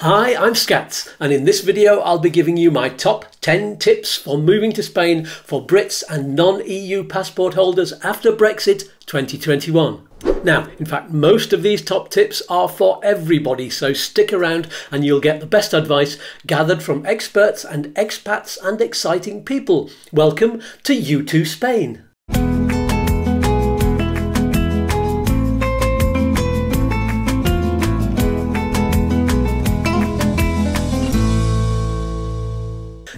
Hi, I'm Skatz, and in this video I'll be giving you my top 10 tips for moving to Spain for Brits and non-EU passport holders after Brexit 2021. Now, in fact, most of these top tips are for everybody, so stick around and you'll get the best advice gathered from experts and expats and exciting people. Welcome to YouTooSpain.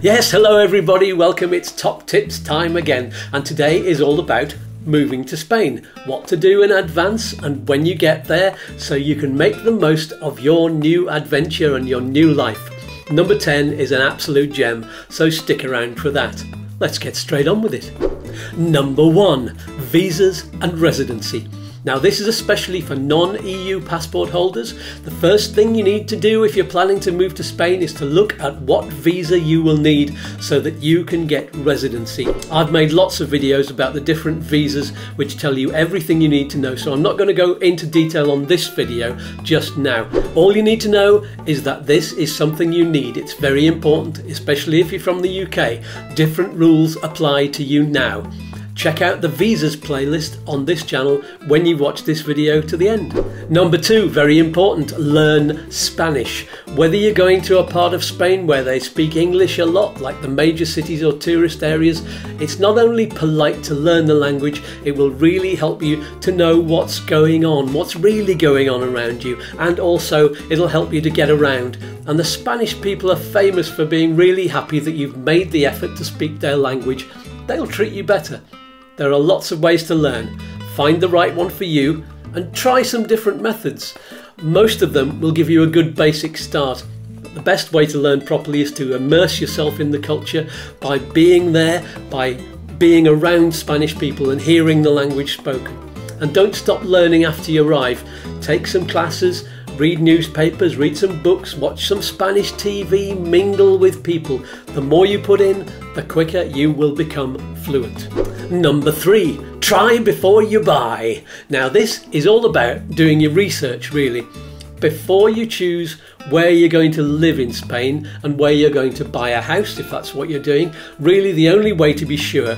Yes, hello everybody, welcome. It's top tips time again, and today is all about moving to Spain, what to do in advance and when you get there so you can make the most of your new adventure and your new life. Number 10 is an absolute gem, so stick around for that. Let's get straight on with it. Number 1, visas and residency. Now this is especially for non-EU passport holders. The first thing you need to do if you're planning to move to Spain is to look at what visa you will need so that you can get residency. I've made lots of videos about the different visas which tell you everything you need to know, so I'm not going to go into detail on this video just now. All you need to know is that this is something you need. It's very important, especially if you're from the UK. Different rules apply to you now. Check out the visas playlist on this channel when you watch this video to the end. Number 2, very important, learn Spanish. Whether you're going to a part of Spain where they speak English a lot, like the major cities or tourist areas, it's not only polite to learn the language, it will really help you to know what's going on, what's really going on around you, and also it'll help you to get around. And the Spanish people are famous for being really happy that you've made the effort to speak their language. They'll treat you better. There are lots of ways to learn. Find the right one for you and try some different methods. Most of them will give you a good basic start. But the best way to learn properly is to immerse yourself in the culture by being there, by being around Spanish people and hearing the language spoken. And don't stop learning after you arrive. Take some classes, read newspapers, read some books, watch some Spanish TV, mingle with people. The more you put in, the quicker you will become fluent. Number 3, try before you buy. Now this is all about doing your research really. Before you choose where you're going to live in Spain and where you're going to buy a house, if that's what you're doing, really the only way to be sure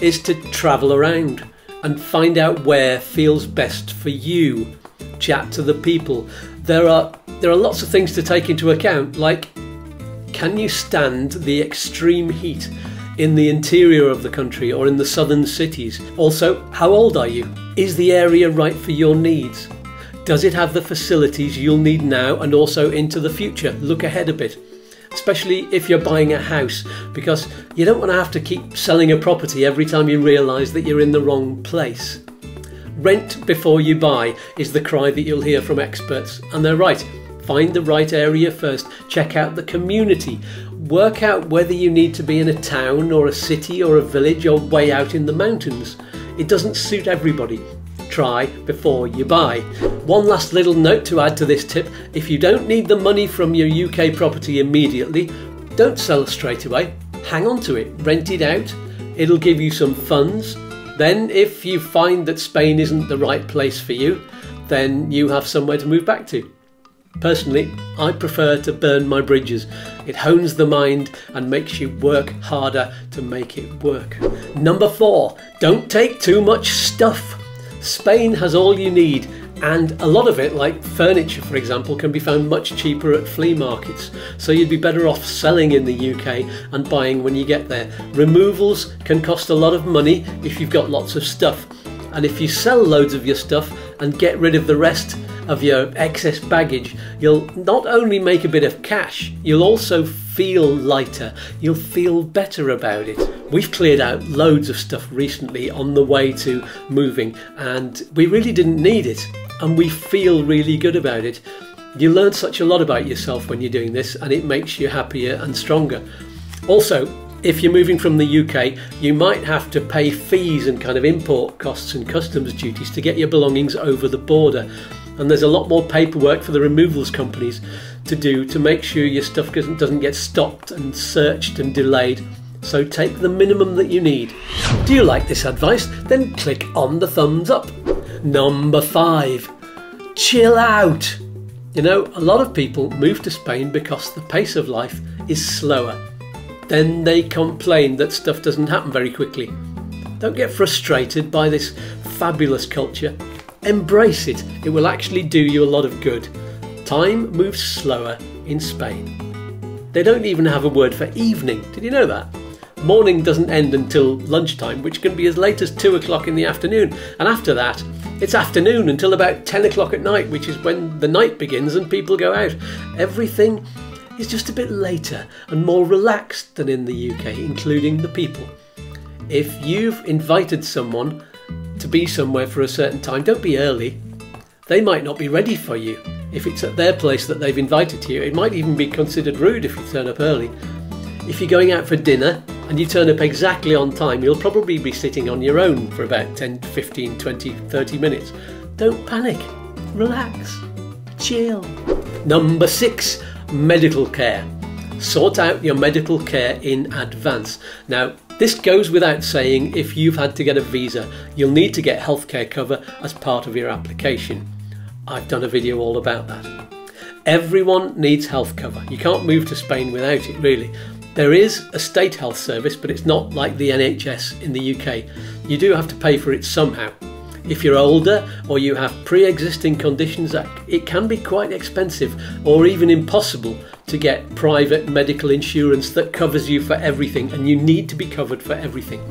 is to travel around and find out where feels best for you. Chat to the people. There are lots of things to take into account, like can you stand the extreme heat in the interior of the country or in the southern cities? Also, how old are you? Is the area right for your needs? Does it have the facilities you'll need now and also into the future? Look ahead a bit, especially if you're buying a house, because you don't want to have to keep selling a property every time you realise that you're in the wrong place. Rent before you buy is the cry that you'll hear from experts, and they're right. Find the right area first, check out the community, work out whether you need to be in a town or a city or a village or way out in the mountains. It doesn't suit everybody. Try before you buy. One last little note to add to this tip: if you don't need the money from your UK property immediately, don't sell straight away. Hang on to it, rent it out. It'll give you some funds. Then if you find that Spain isn't the right place for you, then you have somewhere to move back to. Personally, I prefer to burn my bridges. It hones the mind and makes you work harder to make it work. Number 4, don't take too much stuff. Spain has all you need, and a lot of it, like furniture for example, can be found much cheaper at flea markets, so you'd be better off selling in the UK and buying when you get there. Removals can cost a lot of money if you've got lots of stuff, and if you sell loads of your stuff and get rid of the rest of your excess baggage, you'll not only make a bit of cash, you'll also feel lighter, you'll feel better about it. We've cleared out loads of stuff recently on the way to moving, and we really didn't need it, and we feel really good about it. You learn such a lot about yourself when you're doing this, and it makes you happier and stronger. Also, if you're moving from the UK, you might have to pay fees and kind of import costs and customs duties to get your belongings over the border. And there's a lot more paperwork for the removals companies to do to make sure your stuff doesn't get stopped and searched and delayed. So take the minimum that you need. Do you like this advice? Then click on the thumbs up. Number 5, chill out. You know, a lot of people move to Spain because the pace of life is slower. Then they complain that stuff doesn't happen very quickly. Don't get frustrated by this fabulous culture. Embrace it. It will actually do you a lot of good. Time moves slower in Spain. They don't even have a word for evening. Did you know that? Morning doesn't end until lunchtime, which can be as late as 2 o'clock in the afternoon. And after that, it's afternoon until about 10 o'clock at night, which is when the night begins and people go out. Everything is just a bit later and more relaxed than in the UK, including the people. If you've invited someone to be somewhere for a certain time, don't be early. They might not be ready for you. If it's at their place that they've invited you, it might even be considered rude if you turn up early. If you're going out for dinner and you turn up exactly on time, you'll probably be sitting on your own for about 10, 15, 20, 30 minutes. Don't panic. Relax. Chill. Number 6, medical care. Sort out your medical care in advance. Now, this goes without saying. If you've had to get a visa, you'll need to get healthcare cover as part of your application. I've done a video all about that. Everyone needs health cover. You can't move to Spain without it, really. There is a state health service, but it's not like the NHS in the UK. You do have to pay for it somehow. If you're older or you have pre-existing conditions, it can be quite expensive or even impossible to get private medical insurance that covers you for everything, and you need to be covered for everything.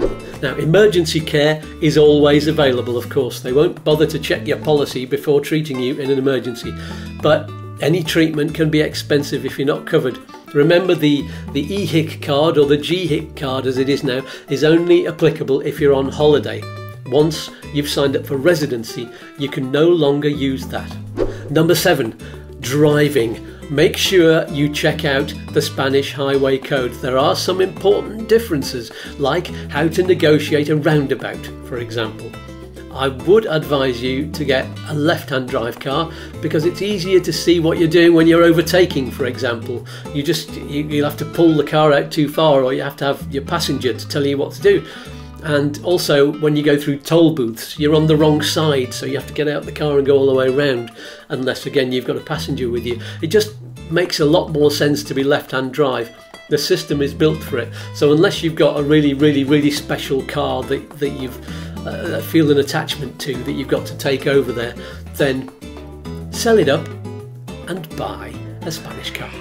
Now, emergency care is always available, of course. They won't bother to check your policy before treating you in an emergency, but any treatment can be expensive if you're not covered. Remember, the EHIC card, or the GHIC card as it is now, is only applicable if you're on holiday. Once you've signed up for residency, you can no longer use that. Number 7, driving. Make sure you check out the Spanish highway code. There are some important differences, like how to negotiate a roundabout, for example. I would advise you to get a left-hand drive car because it's easier to see what you're doing when you're overtaking, for example. You'll have to pull the car out too far, or you have to have your passenger to tell you what to do. And also, when you go through toll booths, you're on the wrong side, so you have to get out the car and go all the way around, unless again you've got a passenger with you. It just makes a lot more sense to be left-hand drive. The system is built for it. So unless you've got a really special car that you've feel an attachment to, that you've got to take over there, then sell it up and buy a Spanish car.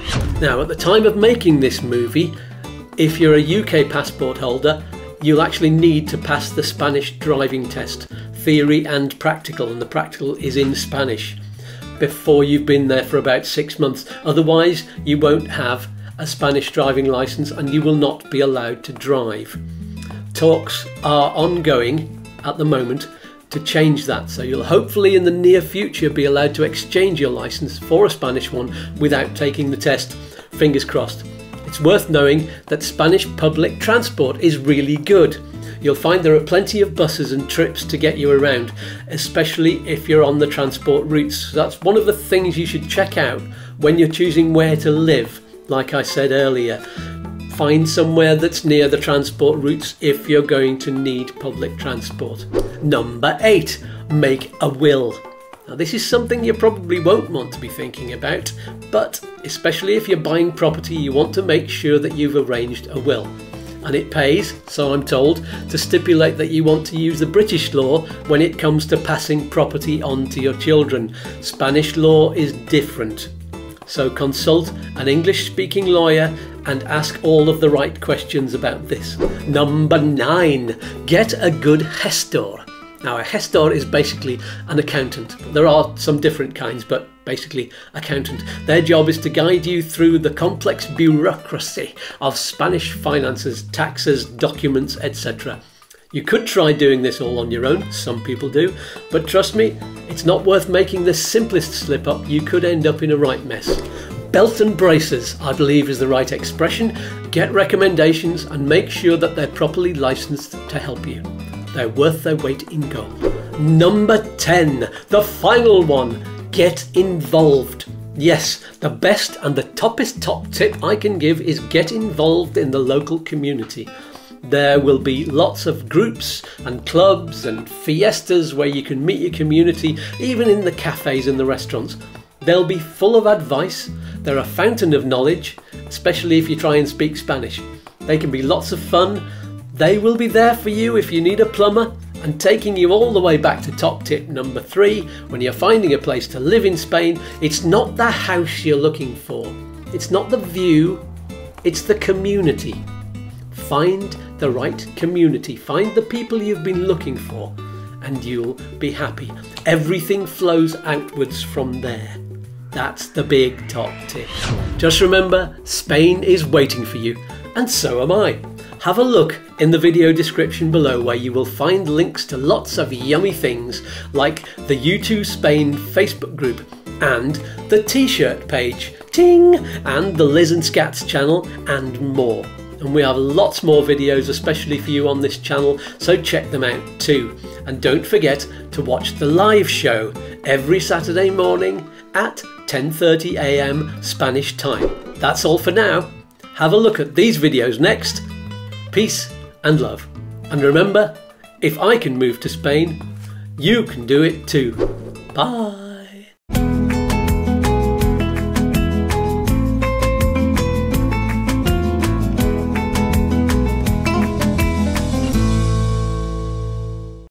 Now, at the time of making this movie, if you're a UK passport holder, you'll actually need to pass the Spanish driving test, theory and practical, and the practical is in Spanish, before you've been there for about 6 months. Otherwise, you won't have a Spanish driving license and you will not be allowed to drive. Talks are ongoing at the moment to change that, so you'll hopefully in the near future be allowed to exchange your license for a Spanish one without taking the test. Fingers crossed. It's worth knowing that Spanish public transport is really good. You'll find there are plenty of buses and trips to get you around, especially if you're on the transport routes. So that's one of the things you should check out when you're choosing where to live. Like I said earlier, find somewhere that's near the transport routes if you're going to need public transport. Number 8, make a will. Now, this is something you probably won't want to be thinking about, but especially if you're buying property, you want to make sure that you've arranged a will. And it pays, so I'm told, to stipulate that you want to use the British law when it comes to passing property on to your children. Spanish law is different. So consult an English-speaking lawyer and ask all of the right questions about this. Number 9, get a good gestor. Now, a gestor is basically an accountant. There are some different kinds, but basically accountant. Their job is to guide you through the complex bureaucracy of Spanish finances, taxes, documents, etc. You could try doing this all on your own, some people do, but trust me, it's not worth making the simplest slip up. You could end up in a right mess. Belt and braces, I believe, is the right expression. Get recommendations and make sure that they're properly licensed to help you. They're worth their weight in gold. Number 10, the final one, get involved. Yes, the best and the top tip I can give is get involved in the local community. There will be lots of groups and clubs and fiestas where you can meet your community, even in the cafes and the restaurants. They'll be full of advice. They're a fountain of knowledge, especially if you try and speak Spanish. They can be lots of fun. They will be there for you if you need a plumber, and taking you all the way back to top tip number 3, when you're finding a place to live in Spain, it's not the house you're looking for. It's not the view, it's the community. Find the right community, find the people you've been looking for, and you'll be happy. Everything flows outwards from there. That's the big top tip. Just remember, Spain is waiting for you, and so am I. Have a look in the video description below, where you will find links to lots of yummy things like the YouTooSpain Facebook group and the t-shirt page, ting, and the Liz and Skatz channel, and more. And we have lots more videos especially for you on this channel, so check them out too. And don't forget to watch the live show every Saturday morning at 10:30 AM Spanish time. That's all for now. Have a look at these videos next. Peace and love. And remember, if I can move to Spain, you can do it too. Bye.